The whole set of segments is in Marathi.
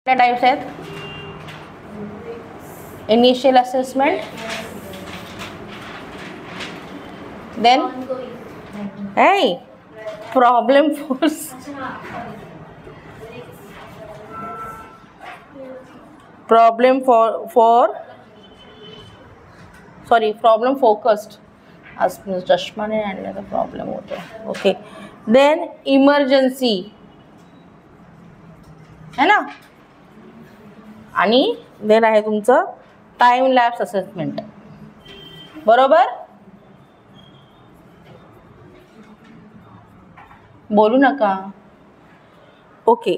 टाइप्स आहेत. Initial assessment, then problem problem focused. आज चष्माने आणण्याचा प्रॉब्लेम होतो. ओके, देन इमर्जन्सी है ना, आणि देन आहे तुमचं टाइम लॅप्स असेसमेंट. बरोबर, बोलू नका. ओके,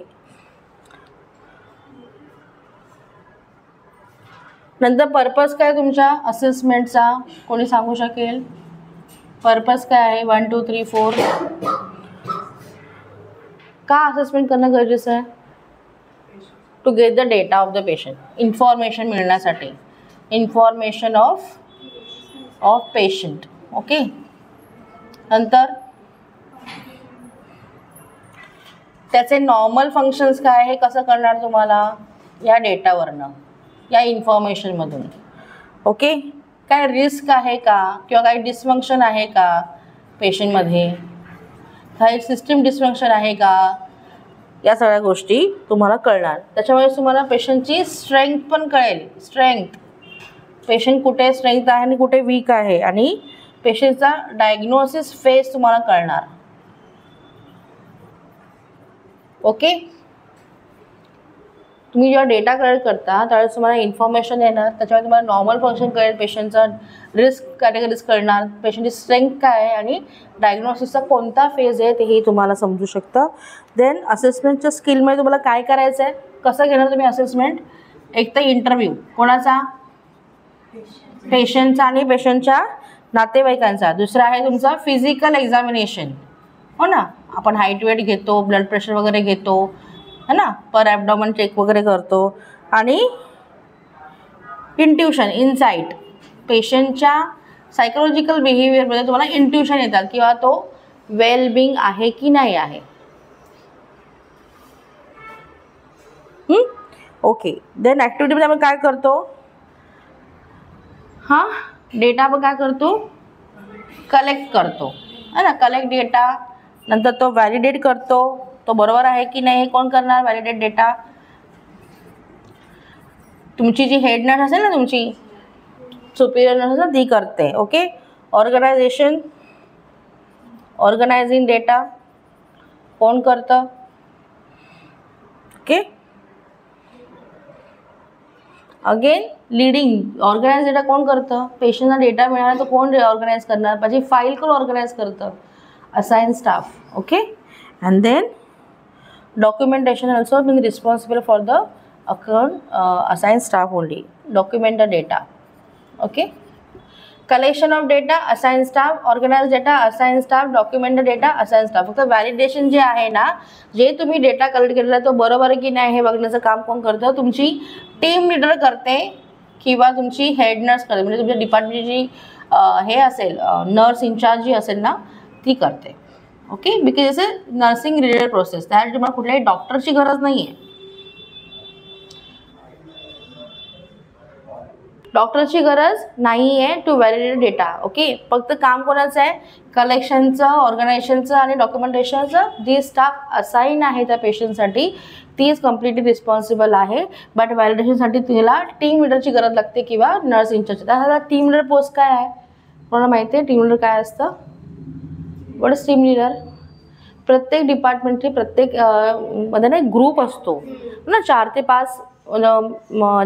नंतर पर्पज काय तुमच्या असेसमेंटचा, कोणी सांगू शकेल? पर्पज काय आहे? 1 2 3 4. का असेसमेंट करणं गरजेचं आहे? To get the data of the patient, information मिळण्यासाठी, इन्फॉर्मेशन ऑफ पेशंट. ओके, नंतर त्याचे नॉर्मल फंक्शन्स काय आहे, कसं करणार तुम्हाला या डेटावरनं, या इन्फॉर्मेशनमधून. ओके, काय रिस्क आहे का, किंवा काही डिसफंक्शन आहे का पेशंटमध्ये, काही सिस्टीम डिसफंक्शन आहे का, या सगळ्या गोष्टी तुम्हाला कळणार. त्याच्यामुळे तुम्हाला पेशंटची स्ट्रेंथ पण कळेल. स्ट्रेंथ, पेशंट कुठे स्ट्रेंथ आहे आणि कुठे वीक आहे, आणि पेशंटचा डायग्नोसिस फेज तुम्हाला कळणार. ओके, तुम्ही जेव्हा डेटा कलेक्ट करता त्यावेळेस तुम्हाला इन्फॉर्मेशन येणार, त्याच्यामुळे तुम्हाला नॉर्मल फंक्शन कळेल, पेशंटचा रिस्क कॅटेगरीज कळणार, पेशंटची स्ट्रेंथ काय आहे आणि डायग्नोसिसचा कोणता फेज आहे तेही तुम्हाला समजू शकतं. देन असेसमेंटच्या स्किलमध्ये तुम्हाला काय करायचं आहे, कसं घेणार तुम्ही असेसमेंट? एक तर इंटरव्ह्यू कोणाचा? पेशंटचा आणि पेशंटच्या नातेवाईकांचा. दुसरा आहे तुमचा फिजिकल एक्झामिनेशन, हो ना, आपण हाईट वेट घेतो, ब्लड प्रेशर वगैरे घेतो, है ना, पर ॲबडॉमन चेक वगैरे करतो. आणि इंट्युशन, इनसाईट, पेशंटच्या सायकोलॉजिकल बिहेवियरमध्ये तुम्हाला इंट्युशन येतात किंवा तो वेलबिंग आहे की नाही आहे. ओके, देन ॲक्टिव्हिटीमध्ये आपण काय करतो? हां, डेटा आपण काय करतो? कलेक्ट करतो, है ना, कलेक्ट डेटा, नंतर तो व्हॅलिडेट करतो, तो बरोबर आहे की नाही हे कोण करणार? Validate data. तुमची जी हेड नर्स असेल ना, तुमची सुपिरियर नर्स असेल ती करते. ओके, ऑर्गनायझेशन, ऑर्गनायझिंग डेटा कोण करतं? Okay, again leading, organise data कोण करतं? पेशंटला डेटा मिळाला तर कोण ऑर्गनाईज करणार? माझी फाईल कोण ऑर्गनाईज करतं? Assign staff. Okay, and then documentation also being responsible for the assigned staff only. Document the data. Okay, collection of data, assigned staff, organize data, assigned staff, document the data, assigned staff. फक्त व्हॅलिडेशन जे आहे ना, जे तुम्ही डेटा कलेक्ट केलेला तो बरोबर आहे की नाही हे बघण्याचं काम कोण करतं? तुमची टीम लीडर करते किंवा तुमची हेड नर्स करते, म्हणजे तुमच्या डिपार्टमेंटची जी हे असेल, नर्स इन्चार्ज जी असेल ना ती करते. Okay, because it's a nursing related process, त्यासाठी तुम्हाला कुठल्याही डॉक्टरची गरज नाही आहे. डॉक्टरची गरज नाही आहे टू व्हॅलिडेट डेटा. ओके, फक्त काम कोणाचं आहे? कलेक्शनचं, ऑर्गनायझेशनचं आणि डॉक्युमेंटेशनचं. जी स्टाफ असाईन आहे त्या पेशंटसाठी तीच कम्प्लिटली रिस्पॉन्सिबल आहे. बट व्हॅलिडेशनसाठी तिला टीम लिडरची गरज लागते किंवा नर्स इन्चार्ज. त्याला टीम लिडर पोस्ट काय आहे? कोणाला माहिती आहे टीम लिडर काय असतं? What is team leader? प्रत्येक डिपार्टमेंटची प्रत्येक मध्ये ना एक ग्रुप असतो ना, 4 ते 5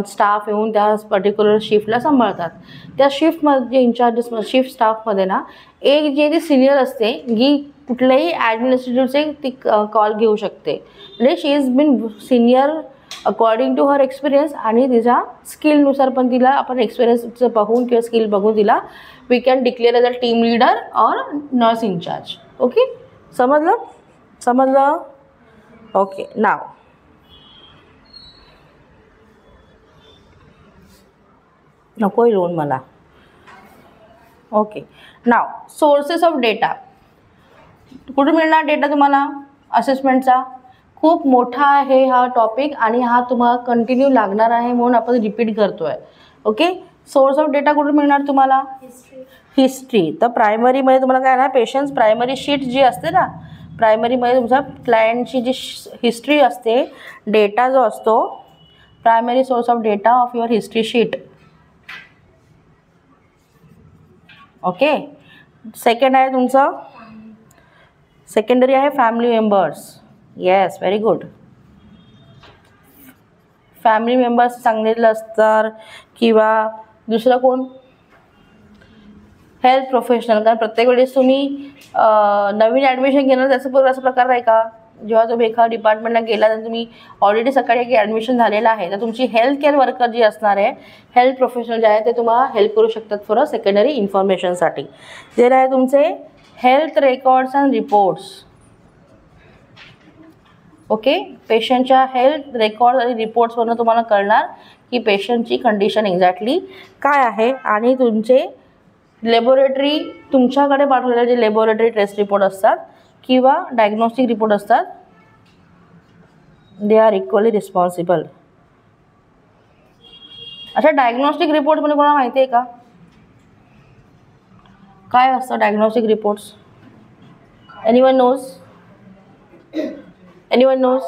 स्टाफ येऊन त्या पर्टिक्युलर शिफ्टला सांभाळतात. त्या शिफ्टमध्ये इन्चार्जेस, शिफ्ट स्टाफमध्ये ना एक जे ती सिनियर असते जी कुठल्याही ॲडमिनिस्ट्रेटिव्हचे ती कॉल घेऊ शकते. म्हणजे she is been senior according to her experience, आणि तिच्या स्किलनुसार पण तिला आपण एक्सपिरियन्सचं बघून किंवा स्किल बघून तिला we can declare as a team leader or nurse incharge. Okay, समजलं? ओके, नाव नको लोन मला. ओके, नाव सोर्सेस ऑफ डेटा. कुठून मिळणार डेटा तुम्हाला असेसमेंटचा? खूप मोठा आहे हा टॉपिक आणि हा तुम्हाला कंटिन्यू लागणार आहे म्हणून आपण रिपीट करतोय. ओके. सोर्स ऑफ डेटा कुठून मिळणार तुम्हाला? हिस्ट्री. तर प्रायमरीमध्ये तुम्हाला काय ना पेशंट्स प्रायमरी शीट जी असते ना, प्रायमरीमध्ये तुमच्या क्लायंटची जी हिस्ट्री असते, डेटा जो असतो, primary source of data of your history sheet. Okay. Second आहे तुमचं, सेकंडरी आहे family members. Yes, very good. Family members सांगितलं असतं किंवा दुसरं कोण? Health professional. कारण प्रत्येक वेळेस तुम्ही नवीन ॲडमिशन घेणार त्याचं असं प्रकार आहे का? जेव्हा तुम्ही एखाद्या डिपार्टमेंटला गेला तर तुम्ही ऑलरेडी सकाळी एक ॲडमिशन झालेलं आहे तर तुमची हेल्थ केअर वर्कर जी असणार आहे, हेल्थ प्रोफेशनल जे आहे ते तुम्हाला हेल्प करू शकतात फॉर सेकंडरी इन्फॉर्मेशनसाठी. जे आहे तुमचे health records and reports. Okay. पेशंटच्या हेल्थ रेकॉर्ड आणि रिपोर्ट्सवरून तुम्हाला कळणार की पेशंटची कंडिशन एक्झॅक्टली काय आहे आणि तुमचे लॅबोरेटरी तुमच्याकडे पाठवलेले जे लॅबोरेटरी टेस्ट रिपोर्ट असतात किंवा डायग्नोस्टिक रिपोर्ट असतात, दे आर इक्वली रिस्पॉन्सिबल. अच्छा, डायग्नोस्टिक रिपोर्टमध्ये कोणाला माहिती आहे का काय असतं diagnostic reports? Anyone knows? Anyone knows?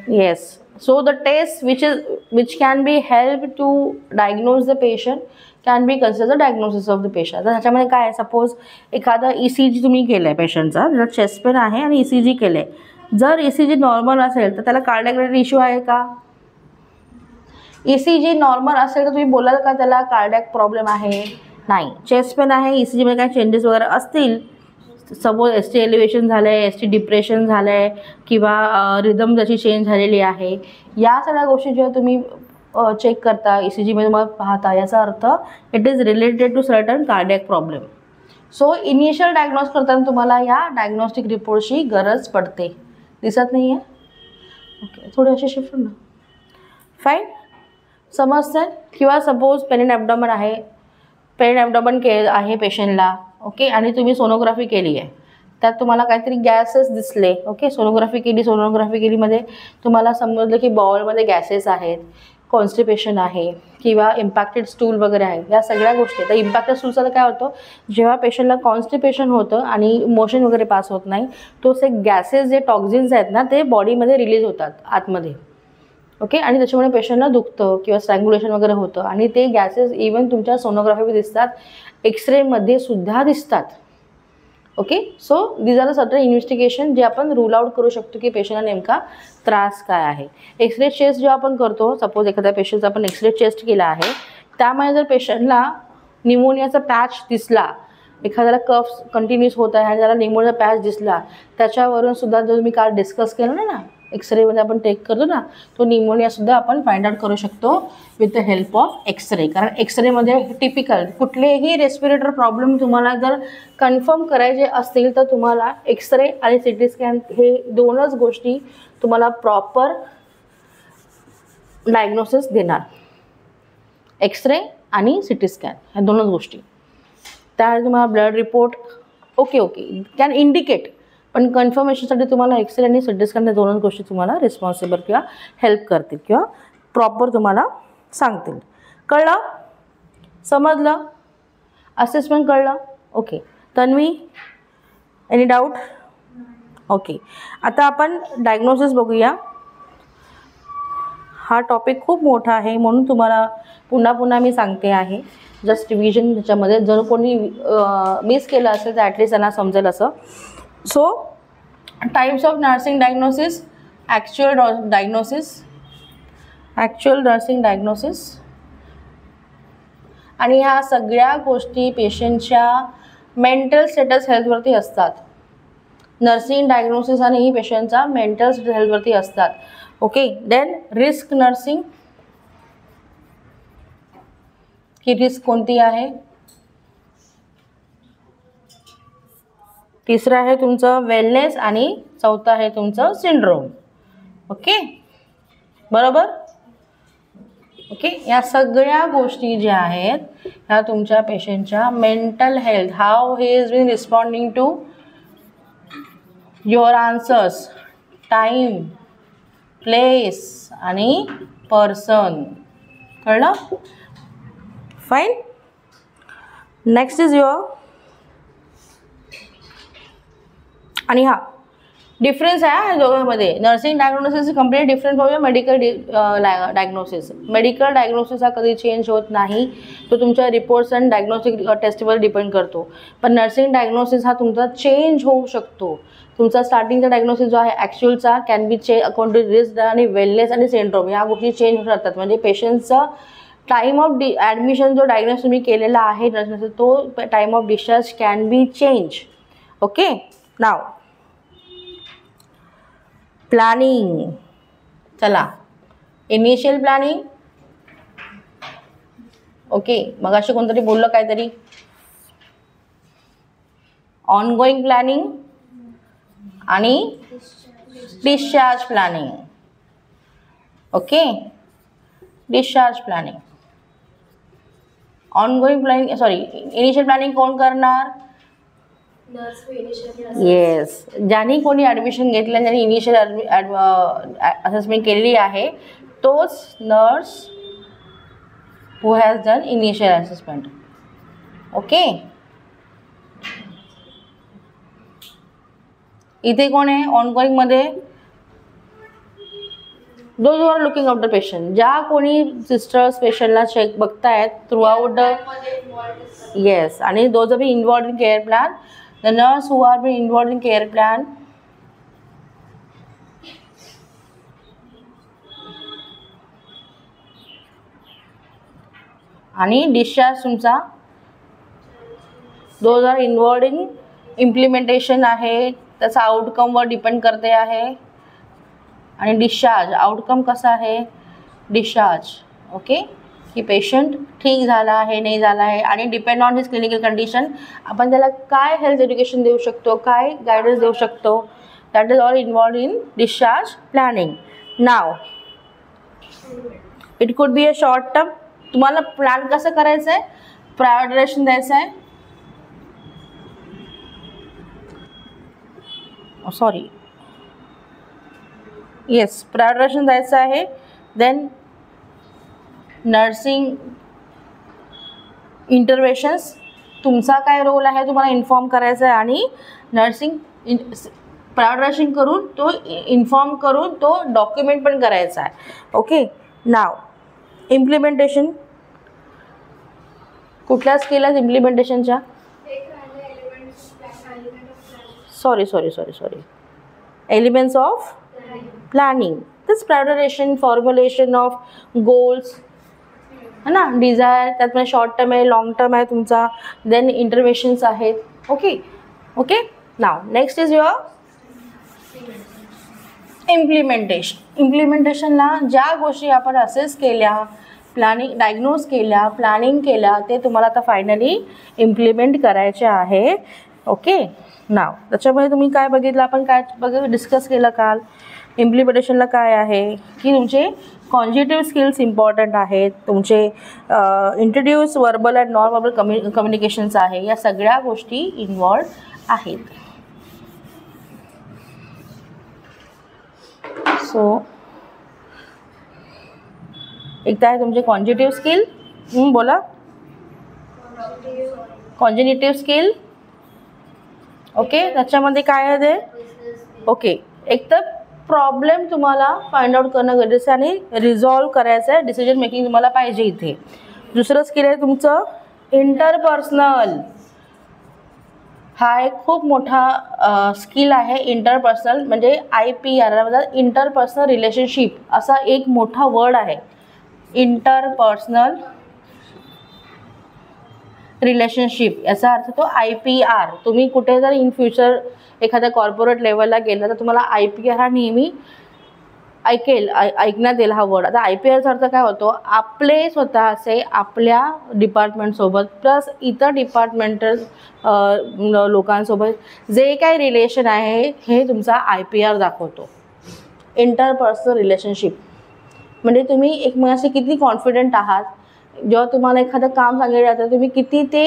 Yes. So the test which can be helped to diagnose the patient can be considered diagnosis of the patient. तर ह्याच्यामध्ये काय आहे, सपोज एखादा ECG तुम्ही केलं आहे पेशंटचा, जर चेस्ट पेन आहे आणि ECG केलं आहे, जर ECG नॉर्मल असेल तर त्याला कार्डियक रिलेटेड इश्यू आहे का? ECG नॉर्मल असेल तर तुम्ही बोलाल का त्याला कार्डियक प्रॉब्लेम आहे? नाही. चेस्ट पेन आहे, ECG मध्ये काय चेंजेस वगैरे असतील, सपोज ST एलिव्हेशन झालं आहे, ST डिप्रेशन झालं आहे किंवा रिदम त्याची चेंज झालेली आहे, या सगळ्या गोष्टी जेव्हा तुम्ही चेक करता ECGमध्ये मग पाहता, याचा अर्थ it is related to certain cardiac problem. So initial diagnose करताना तुम्हाला या डायग्नोस्टिक रिपोर्टची गरज पडते. दिसत नाही आहे? ओके. थोडी अशी शिफ्ट ना. फाईन, समजतं. किंवा सपोज पेन इन ॲबडॉमन आहे, पेन ॲबडॉमन आहे पेशंटला. ओके. आणि तुम्ही सोनोग्राफी केली आहे, त्यात तुम्हाला काहीतरी गॅसेस दिसले. ओके. सोनोग्राफी केलीमध्ये तुम्हाला समजलं की बॉलमध्ये गॅसेस आहेत, कॉन्स्टिपेशन आहे किंवा इम्पॅक्टेड स्टूल वगैरे आहे, या सगळ्या गोष्टी. तर इम्पॅक्टेड स्टूलचं काय होतं, जेव्हा पेशंटला कॉन्स्टिपेशन होतं आणि मोशन वगैरे पास होत नाही, तो से गॅसेस जे टॉक्झिन्स आहेत ना ते बॉडीमध्ये रिलीज होतात आतमध्ये. ओके. आणि त्याच्यामुळे पेशंटला दुखतं किंवा स्ट्रँग्युलेशन वगैरे होतं आणि ते गॅसेस इवन तुमच्या सोनोग्राफीमध्ये दिसतात, एक्सरेमध्ये सुद्धा दिसतात. Okay. So these are the certain investigation जे आपण रूल आउट करू शकतो की पेशंटला नेमका त्रास काय आहे. एक्सरे चेस्ट जेव्हा आपण करतो, सपोज एखाद्या पेशंटचा आपण एक्सरे चेस्ट केला आहे, त्यामुळे जर पेशंटला निमोनियाचा पॅच दिसला, एखाद्याला कफ कंटिन्यूस होत आहे आणि त्याला निमोनिया पॅच दिसला, त्याच्यावरून सुद्धा जर तुम्ही काल डिस्कस केलं ना एक्सरेमध्ये आपण टेक करतो ना, तो निमोनियासुद्धा आपण फाइंड आउट करू शकतो with the help of x-ray. कारण एक्सरेमध्ये टिपिकल कुठलेही रेस्पिरेटर प्रॉब्लेम तुम्हाला जर कन्फर्म करायचे असतील तर तुम्हाला एक्सरे आणि CT स्कॅन हे दोनच गोष्टी तुम्हाला प्रॉपर डायग्नोसिस देणार. एक्सरे आणि CT स्कॅन ह्या दोनच गोष्टी. त्यावेळी तुम्हाला blood report okay can indicate, पण कन्फर्मेशनसाठी तुम्हाला एक्सरे आणि CT स्कॅन या दोनच गोष्टी तुम्हाला रिस्पॉन्सिबल किंवा हेल्प करतील किंवा प्रॉपर तुम्हाला सांगतील. कळलं? समजलं? असेसमेंट कळलं? Okay. Tanvi, any doubt? Okay. आता आपण डायग्नोसिस बघूया. हा टॉपिक खूप मोठा आहे म्हणून तुम्हाला पुन्हा मी सांगते आहे. जस्ट रिव्हिजन त्याच्यामध्ये जर कोणी मिस केलं असेल तर ॲटलिस्ट त्यांना समजेल असं. So types of nursing diagnosis, actual nursing diagnosis आणि ह्या सगळ्या गोष्टी पेशंटच्या मेंटल स्टेटस हेल्थवरती असतात. नर्सिंग डायग्नोसिस आणि ही पेशंटचा मेंटल स्टेटस हेल्थवरती असतात. ओके. देन रिस्क नर्सिंग, की रिस्क कोणती आहे. तिसरं आहे तुमचं वेलनेस आणि चौथं आहे तुमचं सिंड्रोम. ओके. बरोबर? ओके. या सगळ्या गोष्टी ज्या आहेत ह्या तुमच्या पेशंटच्या mental health, how he is been responding to your answers, time, place आणि पर्सन. कळलं? फाईन. नेक्स्ट इज युअर, आणि हा डिफरन्स आहे दोघांमध्ये. Nursing diagnosis is complete different from your medical diagnosis. Medical diagnosis हा कधी चेंज होत नाही, तो तुमच्या रिपोर्ट्स अँड डायग्नोस्टिक टेस्टवर डिपेंड करतो. पण नर्सिंग डायग्नोसिस हा तुमचा चेंज होऊ शकतो. तुमचा स्टार्टिंगचा डायग्नोसिस जो आहे ॲक्च्युअलचा can be change according to risk आणि वेलनेस आणि सिंड्रोम, ह्या गोष्टी चेंज होत राहतात. म्हणजे पेशंटचा टाईम ऑफ ॲडमिशन जो डायग्नोस तुम्ही केलेला आहे तो time of discharge can be change. Okay. Now planning. चला, इनिशियल प्लॅनिंग. ओके, मग अशी कोणतरी बोललं काहीतरी. ऑनगोईंग प्लॅनिंग आणि discharge planning. Okay, discharge planning. Ongoing planning, sorry, initial planning कोण करणार? येस, ज्यांनी कोणी ॲडमिशन घेतलं, ज्यांनी इनिशियल असेसमेंट केलेली आहे, तोच nurse who has done initial assessment. Okay. इथे कोण आहे ऑनगोईंगमध्ये? Those are looking after patient. ज्या कोणी सिस्टर्स पेशंटला चेक बघतायत थ्रू आउट द, येस, आणि those are be involved in care plan. The nurse who are being involved in care plan आणि discharge तुमचा those are involved in implementation आहे, त्याचा आउटकमवर डिपेंड करते आहे. आणि डिस्चार्ज आउटकम कसा आहे? डिस्चार्ज. ओके, की पेशंट ठीक झाला आहे, नाही झाला आहे, आणि depend on his clinical condition आपण त्याला काय हेल्थ एज्युकेशन देऊ शकतो, काय गायडन्स देऊ शकतो. That is all involved in discharge planning. Now it could be a short term. तुम्हाला प्लॅन कसं करायचं आहे? प्रायोरिटायझेशन द्यायचं आहे. सॉरी, येस, प्रायोरिटायझेशन द्यायचं आहे. देन नर्सिंग इंटरवेशन्स, तुमचा काय रोल आहे तुम्हाला इन्फॉर्म करायचं आहे, आणि नर्सिंग प्रायोरिटायझेशन करून तो इन्फॉर्म करून तो डॉक्युमेंट पण करायचा आहे. ओके. Now implementation. कुठल्या स्किल आहेत इम्प्लिमेंटेशनच्या? Sorry elements of planning. This prioritization, formulation of goals है ना, डिझायर, त्यात शॉर्ट टर्म आहे, लॉंग टर्म आहे तुमचा, देन इंटरव्हेन्शन्स आहेत. Okay. Okay. Now next is your implementation. इम्प्लिमेंटेशनला ज्या गोष्टी आपण असेस केल्या, प्लॅनिंग डायग्नोज केल्या, प्लॅनिंग केल्या, ते तुम्हाला आता फायनली इम्प्लिमेंट करायचे आहे. ओके. नाव त्याच्यामध्ये तुम्ही काय बघितलं, आपण काय डिस्कस केलं काल. इम्प्लिमेंटेशनला काय आहे की तुमचे कॉन्जिटिव्ह स्किल्स इम्पॉर्टंट आहेत, तुमचे introduce verbal and non verbal communications आहे, या सगळ्या गोष्टी इन्वॉल्व आहेत. सो एकदा आहे तुमचे कॉन्जिटिव्ह स्किल. बोला. कॉन्जिनिटिव्ह स्किल. ओके. त्याच्यामध्ये काय आहे ते? ओके. एक तर प्रॉब्लेम तुम्हाला फाइंड आउट करणं गरजेचं आहे आणि रिझॉल्व करायचं आहे, डिसिजन मेकिंग तुम्हाला पाहिजे इथे. दुसरं स्किल आहे तुमचं इंटरपर्सनल. हा एक खूप मोठा स्किल आहे. इंटरपर्सनल म्हणजे IPR, इंटरपर्सनल रिलेशनशिप असा एक मोठा वर्ड आहे. इंटरपर्सनल रिलेशनशिप याचा अर्थ तो IPR. तुम्ही कुठे जर इन फ्युचर एखाद्या कॉर्पोरेट लेवलला गेला तर तुम्हाला IPR हा नेहमी ऐकण्यात येईल हा वर्ड. आता IPRचा अर्थ काय होतो? आपले स्वतःचे आपल्या डिपार्टमेंटसोबत प्लस इतर डिपार्टमेंटल लोकांसोबत जे काही रिलेशन आहे हे तुमचा IPR दाखवतो. इंटरपर्सनल रिलेशनशिप म्हणजे तुम्ही एकमेकांशी किती कॉन्फिडंट आहात. जेव्हा तुम्हाला एखादं काम सांगितलं जातं तुम्ही किती ते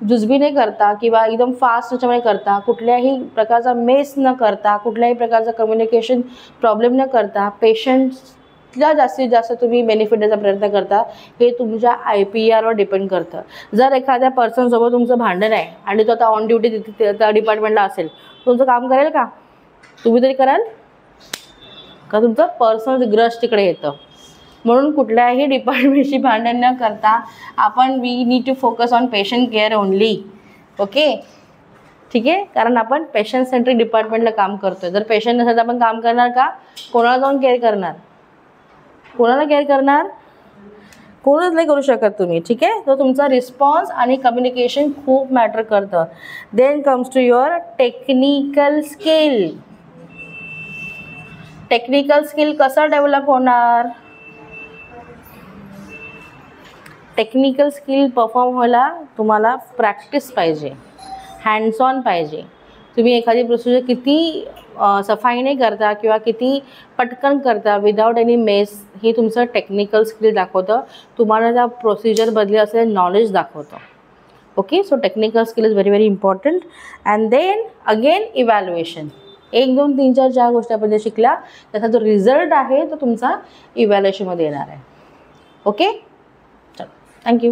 जुजबी न करता किंवा एकदम फास्ट त्याच्यामध्ये करता, कुठल्याही प्रकारचा मेस न करता, कुठल्याही प्रकारचा कम्युनिकेशन प्रॉब्लेम न करता पेशंट्सला जास्तीत जास्त तुम्ही बेनिफिट द्यायचा प्रयत्न करता, हे तुमच्या IPRवर डिपेंड करतं. जर एखाद्या पर्सनसोबत तुमचं भांडण आहे आणि तो आता ऑन ड्युटी त्या डिपार्टमेंटला असेल, तुमचं काम करेल का? तुम्ही तरी कराल का? तुमचं पर्सनल ग्रज तिकडे येतं. म्हणून कुठल्याही डिपार्टमेंटशी भांडण न करता आपण we need to focus on patient care only. Okay, ठीक आहे. कारण आपण पेशंट सेंट्रिक डिपार्टमेंटला काम करतोय. जर पेशंट नसेल तर आपण काम करणार का? कोणाला जाऊन केअर करणार? कोणाला केअर करणार? कोणच नाही करू शकत तुम्ही. ठीक आहे. तर तुमचा रिस्पॉन्स आणि कम्युनिकेशन खूप मॅटर करतं. Then comes to your technical skill. Technical skill कसा डेव्हलप होणार? टेक्निकल स्किल परफॉर्म व्हायला तुम्हाला प्रॅक्टिस पाहिजे, हँड्स ऑन पाहिजे. तुम्ही एखादी प्रोसिजर किती सफाईने करता किंवा किती पटकन करता विदाउट एनी मेस, हे तुमचं टेक्निकल स्किल दाखवतं. तुम्हाला त्या प्रोसिजरबद्दल असलेलं नॉलेज दाखवतं. Okay, so technical skill is very very important. And then again evaluation. 1 2 3 4 ज्या गोष्टी आपण शिकल्या त्याचा जो रिझल्ट आहे तो तुमचा इव्हॅल्युएशनमध्ये येणार आहे. ओके, चलो, थँक्यू.